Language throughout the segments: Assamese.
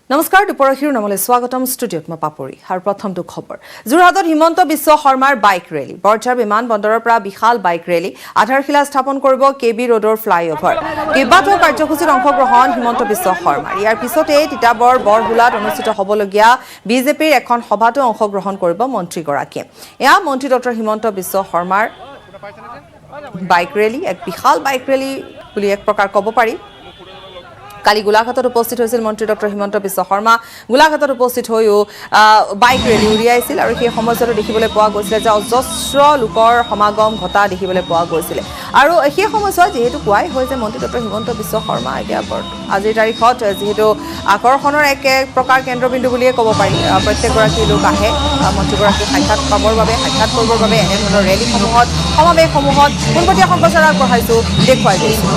নমস্কাৰ দুপৰীয়া শিৰোনামলৈ স্বাগতম ষ্টুডিঅ'ত মই পাপৰি আৰু প্ৰথমটো খবৰ যোৰহাটত হিমন্ত বিশ্ব শৰ্মাৰ বাইক ৰেলী বৰঝাৰ বিমান বন্দৰৰ পৰা বিশাল বাইক ৰেলী আধাৰশিলা স্থাপন কৰিব কেবি ৰোডৰ ফ্লাইঅভাৰ কেইবাটাও কাৰ্যসূচীত অংশগ্ৰহণ হিমন্ত বিশ্ব শৰ্মাৰ ইয়াৰ পিছতে তিতাবৰ বৰহুলাত অনুষ্ঠিত হ'বলগীয়া বিজেপিৰ এখন সভাতো অংশগ্ৰহণ কৰিব মন্ত্ৰীগৰাকীয়ে এয়া মন্ত্ৰী ডক্টৰ হিমন্ত বিশ্ব শৰ্মাৰ বাইক ৰেলী এক বিশাল বাইক ৰেলী বুলি এক প্ৰকাৰ ক'ব পাৰি কালি গোলাঘাটত উপস্থিত হৈছিল মন্ত্ৰী ডক্টৰ হিমন্ত বিশ্ব শৰ্মা গোলাঘাটত উপস্থিত হৈও বাইক ৰেলী উলিয়াইছিল আৰু সেই সময়ছোৱাত দেখিবলৈ পোৱা গৈছিল যে অজস্ৰ লোকৰ সমাগম ঘটা দেখিবলৈ পোৱা গৈছিল আৰু সেই সময়ছোৱাত যেহেতু কোৱাই হয় যে মন্ত্ৰী ডক্টৰ হিমন্ত বিশ্ব শৰ্মা এতিয়া আজিৰ তাৰিখত যেহেতু আকৰ্ষণৰ এক প্ৰকাৰ কেন্দ্ৰবিন্দু বুলিয়ে ক'ব পাৰি প্ৰত্যেকগৰাকী লোক আহে মন্ত্ৰীগৰাকীক সাক্ষাৎ কৰিবৰ বাবে এনেধৰণৰ ৰেলীসমূহত সমাৱেশসমূহত পোনপটীয়া সম্প্ৰচাৰ আগবঢ়াইছোঁ দেখুৱাই গৈছোঁ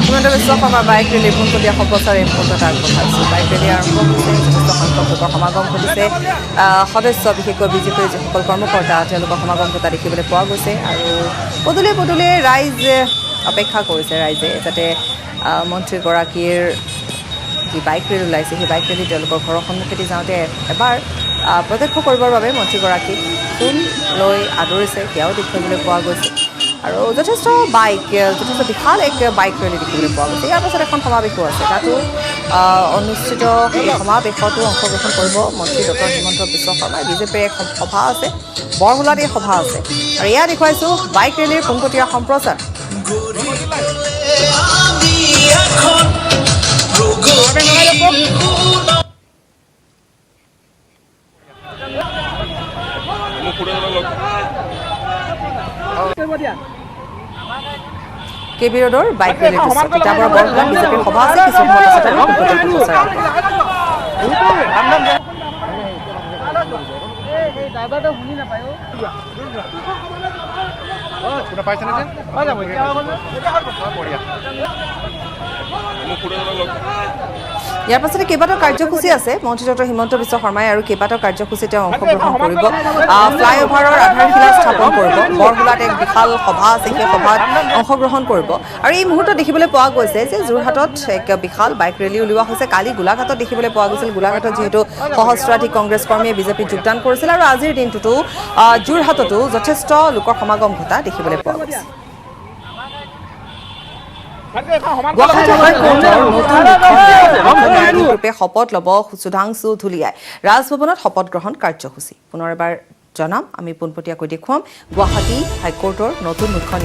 হিমন্ত বিশ্ব শৰ্মাৰ বাইক ৰেলী পোনপটীয়া সম্প্ৰচাৰ এই মুহূৰ্তত আগবঢ়াইছোঁ বাইক ৰেলী আৰম্ভ হৈছে যথেষ্ট সংখ্যক লোকৰ সমাগম ঘটিছে সদস্য বিশেষকৈ বিজেপিৰ যিসকল কৰ্মকৰ্তা তেওঁলোকৰ সমাগম ঘটা দেখিবলৈ পোৱা গৈছে আৰু পদূলিয়ে পদূলিয়ে ৰাইজ অপেক্ষা কৰিছে ৰাইজে যাতে মন্ত্ৰীগৰাকীৰ যি বাইক ৰেলী ওলাইছে সেই বাইক ৰেলী তেওঁলোকৰ ঘৰৰ সন্মুখেদি যাওঁতে এবাৰ প্ৰত্যক্ষ কৰিবৰ বাবে মন্ত্ৰীগৰাকীক ফুল লৈ আদৰিছে সেয়াও দেখিবলৈ পোৱা গৈছে আৰু যথেষ্ট বিশাল এক বাইক ৰেলী দেখিবলৈ পোৱা গৈছে ইয়াৰ পাছত এখন সমাৱেশো আছে তাতো অনুষ্ঠিত এই সমাৱেশতো অংশগ্ৰহণ কৰিব মন্ত্ৰী ডক্টৰ হিমন্ত বিশ্ব শৰ্মাই বিজেপিৰ এক সভা আছে বৰহুলাত এই সভা আছে আৰু এয়া দেখুৱাইছোঁ বাইক ৰেলীৰ পোনপটীয়া সম্প্ৰচাৰ কেবি ৰোডৰ বাইক ৰেলী দৃশ্য তিতাবৰ বৰগুলাত বিজেপিৰ সভা আছে কিছু সময় পাছতে ইয়াৰ পাছতে কেইবাটাও কাৰ্যসূচী আছে মন্ত্ৰী ডক্টৰ হিমন্ত বিশ্ব শৰ্মাই আৰু কেইবাটাও কাৰ্যসূচী তেওঁ অংশগ্ৰহণ কৰিব ফ্লাইঅভাৰৰ আধাৰশিলা স্থাপন কৰিব বৰগুলাত এক বিশাল সভা আছে সেই সভাত অংশগ্ৰহণ কৰিব আৰু এই মুহূৰ্তত দেখিবলৈ পোৱা গৈছে যে যোৰহাটত এক বিশাল বাইক ৰেলী উলিওৱা হৈছে কালি গোলাঘাটত দেখিবলৈ পোৱা গৈছিল গোলাঘাটত যিহেতু সহস্ৰাধিক কংগ্ৰেছ কৰ্মীয়ে বিজেপিত যোগদান কৰিছিল আৰু আজিৰ দিনটোতো যোৰহাটতো যথেষ্ট লোকৰ সমাগম ঘটা দেখিবলৈ পোৱা গৈছে ন্যায়াধীশৰূপে শপত ল'ব সুধাংশু ধুলিয়াই ৰাজভৱনত শপত গ্ৰহণ কাৰ্যসূচী পুনৰ এবাৰ জনাম আমি পোনপটীয়াকৈ দেখুৱাম গুৱাহাটী হাইকোৰ্টৰ নতুন মুখ্য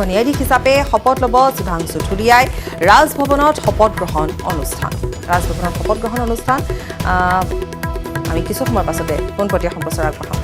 ন্যায়াধীশ হিচাপে শপত ল'ব সুধাংশু ধুলিয়াই ৰাজভৱনত শপত গ্ৰহণ অনুষ্ঠান আমি কিছু সময়ৰ পাছতে পোনপটীয়া সম্প্ৰচাৰ আগবঢ়াম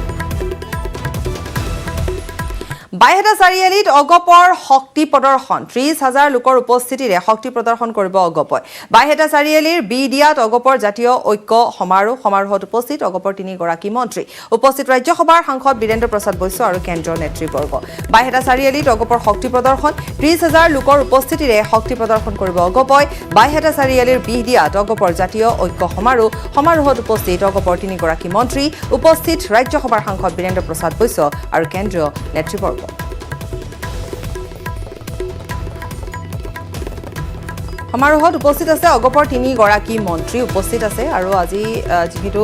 বাইহেটা চাৰিআলিত অগপৰ শক্তি প্ৰদৰ্শন ৩০,০০০ লোকৰ উপস্থিতিৰে শক্তি প্ৰদৰ্শন কৰিব অগপই বাইহেটা চাৰিআলিৰ বিডিয়াত অগপৰ জাতীয় ঐক্য সমাৰোহত উপস্থিত অগপৰ ৩গৰাকী মন্ত্ৰী উপস্থিত ৰাজ্যসভাৰ সাংসদ বীৰেন্দ্ৰ প্ৰসাদ বৈশ্য আৰু কেন্দ্ৰীয় নেতৃবৰ্গ বাইহেটা চাৰিআলিত অগপৰ শক্তি প্ৰদৰ্শন ৩০,০০০ লোকৰ উপস্থিতিৰে শক্তি প্ৰদৰ্শন কৰিব অগপই বাইহেটা চাৰিআলিৰ বিডিয়াত অগপৰ জাতীয় ঐক্য সমাৰোহত উপস্থিত অগপৰ ৩গৰাকী মন্ত্ৰী উপস্থিত ৰাজ্যসভাৰ সাংসদ বীৰেন্দ্ৰ প্ৰসাদ বৈশ্য আৰু কেন্দ্ৰীয় নেতৃবৰ্গ সমাৰোহত উপস্থিত আছে অগপৰ ৩গৰাকী মন্ত্ৰী উপস্থিত আছে আৰু আজি যেহেতু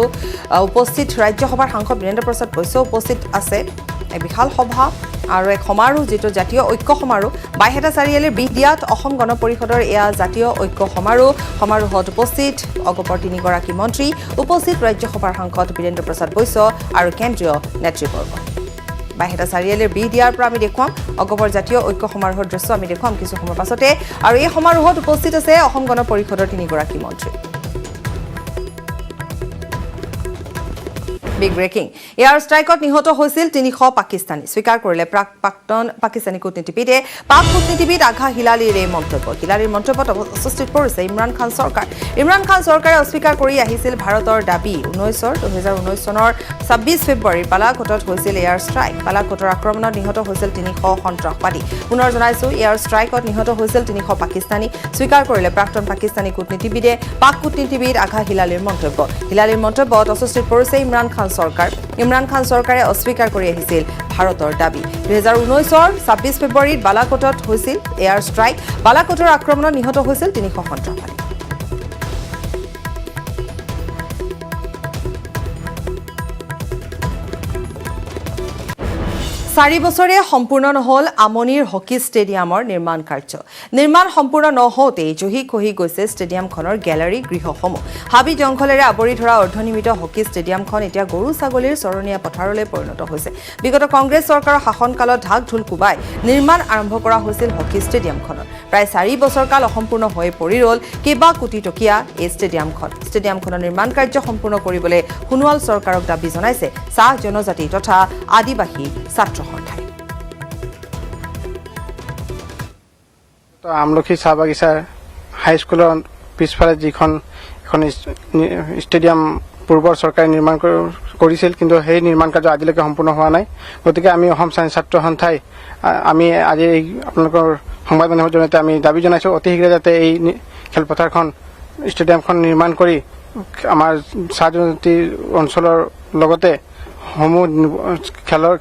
উপস্থিত ৰাজ্যসভাৰ সাংসদ বীৰেন্দ্ৰ প্ৰসাদ বৈশ্য উপস্থিত আছে এক বিশাল সভা আৰু এক সমাৰোহ যেটো জাতীয় ঐক্য সমাৰোহ বাইহেটা চাৰিআলিৰ বিডিয়াত অসম গণ পৰিষদৰ এয়া জাতীয় ঐক্য সমাৰোহত উপস্থিত অগপৰ ৩গৰাকী মন্ত্ৰী উপস্থিত ৰাজ্যসভাৰ সাংসদ বীৰেন্দ্ৰ প্ৰসাদ বৈশ্য আৰু কেন্দ্ৰীয় নেতৃবৰ্গ বাইহেটা চাৰিআলিৰ বিডিয়াৰ পৰা আমি দেখুৱাম অগপৰ জাতীয় ঐক্য সমাৰোহৰ দৃশ্য আমি দেখুৱাম কিছু সময়ৰ পাছতে আৰু এই সমাৰোহত উপস্থিত আছে অসম গণ পৰিষদৰ ৩গৰাকী মন্ত্ৰী বিগ ব্ৰেকিং এয়াৰ ষ্ট্ৰাইকত নিহত হৈছিল ৩০০ পাকিস্তানী স্বীকাৰ কৰিলে প্ৰাক্তন পাকিস্তানী কূটনীতিবিদে পাক কূটনীতিবিদ আঘা হিলালীৰ এই মন্তব্য হিলালীৰ মন্তব্যত অস্বস্তিত পৰিছে ইমৰান খান চৰকাৰে অস্বীকাৰ কৰি আহিছিল ভাৰতৰ দাবী 2019 চনৰ ২৬ ফেব্ৰুৱাৰীৰ বালাকোটত হৈছিল এয়াৰ ষ্ট্ৰাইক বালাকোটৰ আক্ৰমণত নিহত হৈছিল ৩০০ সন্ত্ৰাসবাদী পুনৰ জনাইছো এয়াৰ ষ্ট্ৰাইকত নিহত হৈছিল ৩০০ পাকিস্তানী স্বীকাৰ কৰিলে প্ৰাক্তন পাকিস্তানী কূটনীতিবিদে পাক কূটনীতিবিদ আঘা হিলালীৰ মন্তব্যত অস্বস্তিত পৰিছে ইমৰান খান চৰকাৰে অস্বীকাৰ কৰি আহিছিল ভাৰতৰ দাবী 2019 ২৬ ফেব্ৰুৱাৰীত বালাকোটত হৈছিল এয়াৰ ষ্ট্ৰাইক বালাকোটৰ আক্ৰমণত নিহত হৈছিল ৩০০ সন্ত্ৰাসবাদী 4 বছৰে সম্পূৰ্ণ নহল আমনিৰ হকি ষ্টেডিয়ামৰ নিৰ্মাণ সম্পূৰ্ণ নহওঁতেই জহি খহি গৈছে ষ্টেডিয়ামখনৰ গেলাৰী গৃহসমূহ হাবি জংঘলেৰে আৱৰি ধৰা অৰ্ধনিৰ্মিত হকি ষ্টেডিয়ামখন এতিয়া গৰু ছাগলীৰ চৰণীয়া পথাৰলৈ পৰিণত হৈছে বিগত কংগ্ৰেছ চৰকাৰৰ শাসনকালত ঢাক ঢোল কোবাই নিৰ্মাণ আৰম্ভ কৰা হৈছিল হকি ষ্টেডিয়ামখনৰ প্ৰায় 4 বছৰ কাল অসম্পূৰ্ণ হৈ পৰি ৰল কেইবা কোটি টকীয়া এই ষ্টেডিয়ামখনৰ নিৰ্মাণ কাৰ্য সম্পূৰ্ণ কৰিবলৈ সোণোৱাল চৰকাৰক দাবী জনাইছে চাহ জনজাতি তথা আদিবাসী ছাত্ৰ সন্থাই আমলখি চাহ বাগিচাৰ হাইস্কুলৰ পিছফালে যিখন এখন ষ্টেডিয়াম পূৰ্বৰ চৰকাৰে নিৰ্মাণ কৰিছিল কিন্তু সেই নিৰ্মাণ কাৰ্য আজিলৈকে সম্পূৰ্ণ হোৱা নাই গতিকে আমি অসম ছাত্ৰ সন্থাই আমি আজি আপোনালোকৰ সংবাদ মাধ্যমৰ জৰিয়তে আমি দাবী জনাইছো অতি শীঘ্ৰে যাতে এই খেলপথাৰখন ষ্টেডিয়ামখন নিৰ্মাণ কৰি আমাৰ চাহ জনজাতি অঞ্চলৰ লগতে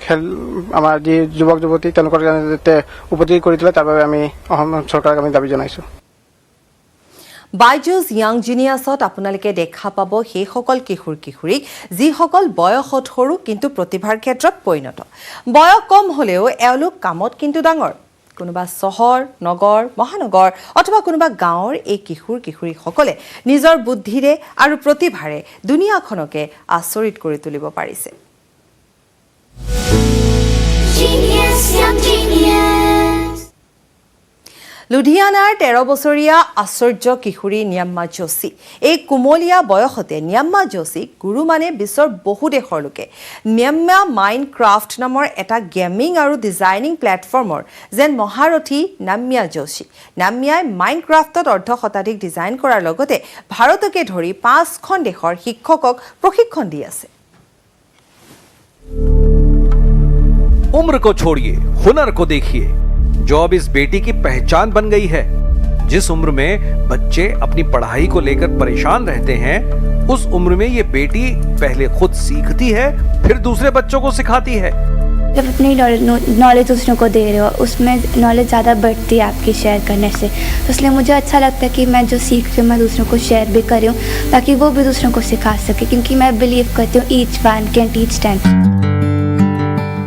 খেল আমাৰ যি যুৱক যুৱতী তেওঁলোকৰ যাতে উপযোগী কৰি তোলে তাৰ বাবে আমি অসম চৰকাৰক আমি দাবী জনাইছো বাইজুছ ইয়াং জিনিয়াছত আপোনালোকে দেখা পাব সেইসকল কিশোৰীক যিসকল বয়সত সৰু কিন্তু প্ৰতিভাৰ ক্ষেত্ৰত পৰিণত বয়স কম হ'লেও এওঁলোক কামত কিন্তু ডাঙৰ কোনোবা চহৰ নগৰ মহানগৰ অথবা কোনোবা গাঁৱৰ এই কিশোৰীসকলে নিজৰ বুদ্ধিৰে আৰু প্ৰতিভাৰে দুনিয়াখনকে আচৰিত কৰি তুলিব পাৰিছে লুধিয়ানাৰ 13 বছৰীয়া আশ্চৰ্য কিশোৰী নিয়াম্মা যোশী এই কুমলীয়া বয়সতে নিয়াম্মা যোশীক গুৰু মানে বিশ্বৰ বহু দেশৰ লোকে নিয়াম্মা মাইনক্ৰাফ্ট নামৰ এটা গেমিং আৰু ডিজাইনিং প্লেটফৰ্মৰ যেন মহাৰথী নাম্যা যোশী নাম্যাই মাইনক্ৰাফ্টত অৰ্ধশতাধিক ডিজাইন কৰাৰ লগতে ভাৰতকে ধৰি 5খন দেশৰ শিক্ষকক প্ৰশিক্ষণ দি আছে उम्र को छोड़िए हुनर को देखिए जो अब इस बेटी की पहचान बन गई है जिस उम्र में बच्चे अपनी पढ़ाई को लेकर परेशान रहते हैं उस उम्र में ये बेटी पहले खुद सीखती है फिर दूसरे बच्चों को सिखाती है जब अपनी नॉलेज दूसरों को दे रहे हो उसमें नॉलेज ज़्यादा बढ़ती है आपकी शेयर करने से तो इसलिए मुझे अच्छा लगता है कि मैं जो सीख रही हूँ मैं दूसरों को शेयर भी कर रही हूँ ताकि वो भी दूसरों को सिखा सके क्योंकि मैं बिलीव करती हूँ ईच वन कैन टीच 10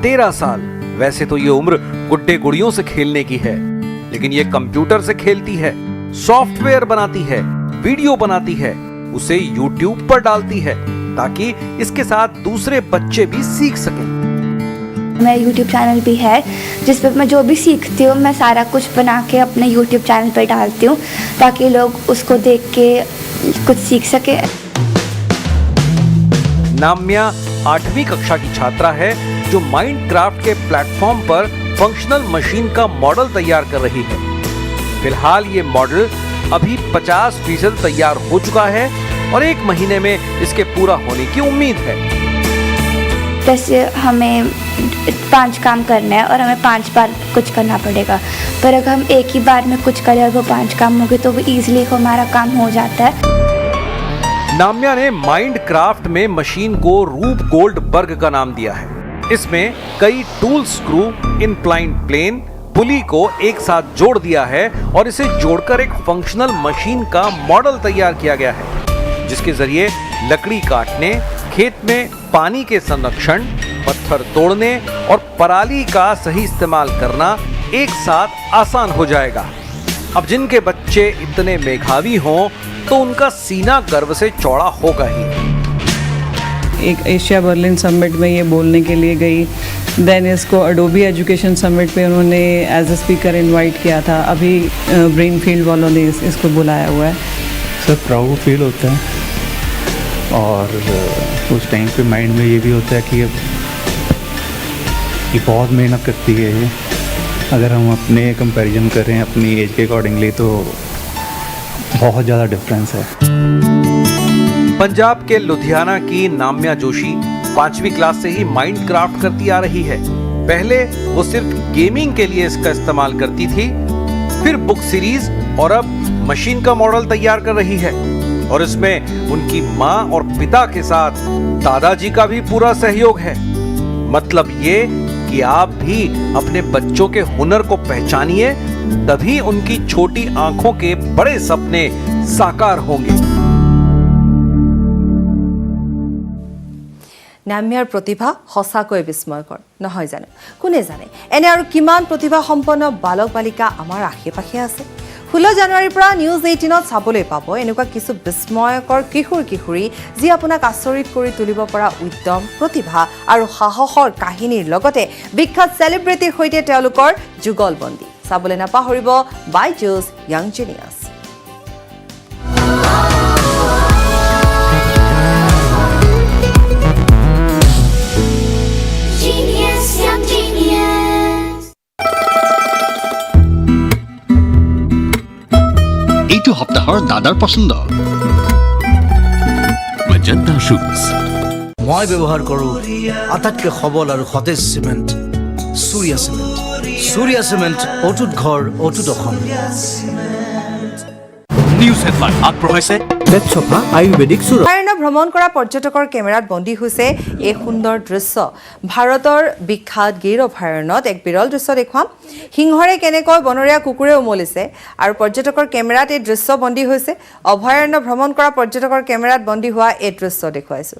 13 साल वैसे तो ये उम्र गुड्डे गुड़ियों से खेलने की है लेकिन ये कंप्यूटर से खेलती है सॉफ्टवेयर बनाती है वीडियो बनाती है उसे YouTube पर डालती है ताकि इसके साथ दूसरे बच्चे भी सीख सकें मेरा YouTube चैनल भी है जिस पर मैं जो भी सीखती हूँ मैं सारा कुछ बना के अपने YouTube चैनल पर डालती हूँ ताकि लोग उसको देख के कुछ सीख सके नाम्या 8वीं कक्षा की छात्रा है जो माइनक्राफ्ट के प्लेटफॉर्म पर फंक्शनल मशीन का मॉडल तैयार कर रही है फिलहाल ये मॉडल अभी 50% तैयार हो चुका है और 1 महीने में इसके पूरा होने की उम्मीद है जैसे हमें 5 काम करना है और हमें 5 बार कुछ करना पड़ेगा पर अगर हम एक ही बार में कुछ करें और वो 5 काम हो गए तो वो ईजिली हमारा काम हो जाता है नाम्या ने माइनक्राफ्ट में मशीन को रूप गोल्डबर्ग का नाम दिया है इसमें कई टूल स्क्रू इनक्लाइंड प्लेन पुली को एक साथ जोड़ दिया है और इसे जोड़कर एक फंक्शनल मशीन का मॉडल तैयार किया गया है जिसके जरिए लकड़ी काटने खेत में पानी के संरक्षण पत्थर तोड़ने और पराली का सही इस्तेमाल करना एक साथ आसान हो जाएगा अब जिनके बच्चे इतने मेधावी हों तो उनका सीना गर्व से चौड़ा होगा ही एक एशिया बर्लिन समिट में ये बोलने के लिए गई देन इसको अडोबी एजुकेशन समिट पे उन्होंने एज अ स्पीकर इनवाइट किया था अभी ब्रेन फील्ड वालों ने इसको बुलाया हुआ है सर प्राउड फील होता है और उस टाइम पे माइंड में ये भी होता है कि ये बहुत मेहनत करती है ये अगर हम अपने कंपैरिजन करें अपनी एज के अकॉर्डिंगली तो बहुत ज़्यादा डिफरेंस है पंजाब के लुधियाना की नाम्या जोशी 5वीं क्लास से ही माइनक्राफ्ट करती आ रही है पहले वो सिर्फ गेमिंग के लिए इसका इस्तेमाल करती थी फिर बुक सीरीज और अब मशीन का मॉडल तैयार कर रही है और इसमें उनकी माँ और पिता के साथ दादाजी का भी पूरा सहयोग है मतलब ये कि आप भी अपने बच्चों के हुनर को पहचानिए तभी उनकी छोटी आंखों के बड़े सपने साकार होंगे নাম্যাৰ প্ৰতিভা সঁচাকৈ বিস্ময়কৰ নহয় জানো কোনে জানে এনে আৰু কিমান প্ৰতিভা সম্পন্ন বালক বালিকা আমাৰ আশে-পাশে আছে 16 জানুৱাৰীৰ পৰা নিউজ 18ত চাবলৈ পাব এনেকুৱা কিছু বিস্ময়কৰ কিশোৰ কিশোৰী যি আপোনাক আচৰিত কৰি তুলিব পৰা উদ্যম প্ৰতিভা আৰু সাহসৰ কাহিনীৰ লগতে বিখ্যাত সেলিব্ৰিটিৰ সৈতে তেওঁলোকৰ যুগলবন্দী চাবলৈ নাপাহৰিব বাইজুছ য়াং জিনিয়াছ এইটো সপ্তাহৰ দাদাৰ পছন্দ মেজেন্টা শুজ মই ব্যৱহাৰ কৰোঁ আটাইতকৈ সবল আৰু সতেজ চিমেণ্ট সূৰ্যা চিমেণ্ট অটুট ঘৰ অটুট অসম নিউজ হেডলাইন আগবঢ়াইছে বেডছফা আয়ুৰ্বেদিক চুৰ অভয়াৰণ্য ভ্ৰমণ কৰা পৰ্যটকৰ কেমেৰাত বন্দী হৈছে এই সুন্দৰ দৃশ্য ভাৰতৰ বিখ্যাত গিৰ অভয়াৰণ্যত এক বিৰল দৃশ্য দেখুৱাম সিংহৰে কেনেকৈ বনৰীয়া কুকুৰে উমলিছে আৰু পৰ্যটকৰ কেমেৰাত এই দৃশ্য বন্দী হৈছে অভয়াৰণ্য ভ্ৰমণ কৰা পৰ্যটকৰ কেমেৰাত বন্দী হোৱা এই দৃশ্য দেখুৱাইছো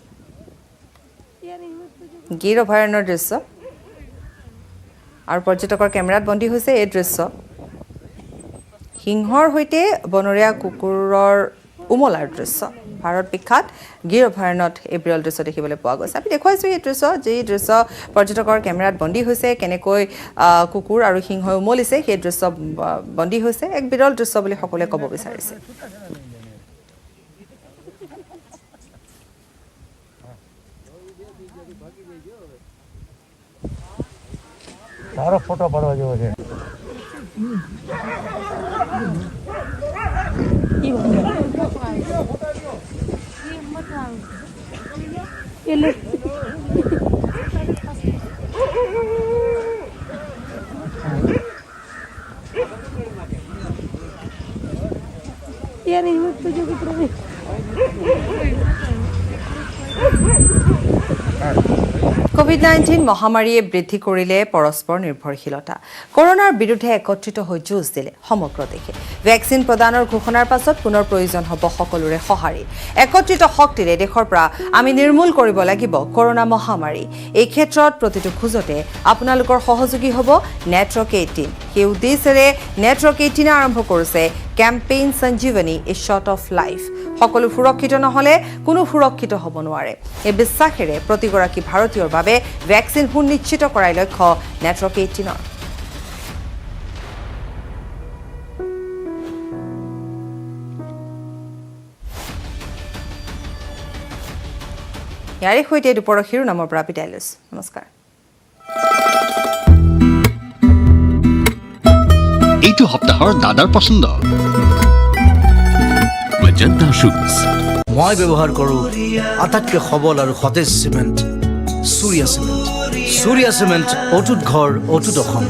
গিৰ অভয়াৰণ্যৰ দৃশ্য আৰু পৰ্যটকৰ কেমেৰাত বন্দী হৈছে এই দৃশ্য সিংহৰ সৈতে বনৰীয়া কুকুৰৰ উমলাৰ দৃশ্য ভাৰত বিখ্যাত গিৰ অভয়াৰণ্যত এই বিৰল দৃশ্য দেখিবলৈ পোৱা গৈছে আমি দেখুৱাইছোঁ এই দৃশ্য যি দৃশ্য পৰ্যটকৰ কেমেৰাত বন্দী হৈছে কেনেকৈ কুকুৰ আৰু সিংহ উমলিছে সেই দৃশ্য বন্দী হৈছে এক বিৰল দৃশ্য বুলি সকলোৱে ক'ব বিচাৰিছে COVID-19 মহামাৰীয়ে বৃদ্ধি কৰিলে পৰস্পৰ নিৰ্ভৰশীলতা কৰোনাৰ বিৰুদ্ধে একত্ৰিত হৈ যুঁজ দিলে সমগ্ৰ দেশে ভেকচিন প্ৰদানৰ ঘোষণাৰ পাছত পুনৰ প্ৰয়োজন হ'ব সকলোৰে সঁহাৰি একত্ৰিত শক্তিৰে দেশৰ পৰা আমি নিৰ্মূল কৰিব লাগিব কৰোনা মহামাৰী এই ক্ষেত্ৰত প্ৰতিটো খোজতে আপোনালোকৰ সহযোগী হ'ব নেটৱৰ্ক 18 সেই উদ্দেশ্যেৰে নেটৱৰ্ক 18 আৰম্ভ কৰিছে campaign Sanjeevani a shot of life সকলো সুৰক্ষিত নহলে কোনো সুৰক্ষিত হ'ব নোৱাৰে এই বিশ্বাসেৰে প্ৰতিগৰাকী ভাৰতীয়ৰ বাবে ভেকচিন সুনিশ্চিত কৰাৰ লক্ষ্য নেটৱৰ্ক 18ৰ ইয়াৰে সৈতে দুপৰৰ শিৰোনামৰ পৰা বিদায় লৈছো নমস্কাৰ এইটো সপ্তাহৰ দাদাৰ পছন্দ মেজেন্টা শুজ মই ব্যৱহাৰ কৰোঁ আটাইতকৈ সবল আৰু সতেজ চিমেণ্ট চুৰিয়া চিমেণ্ট অটুট ঘৰ অটুট অসম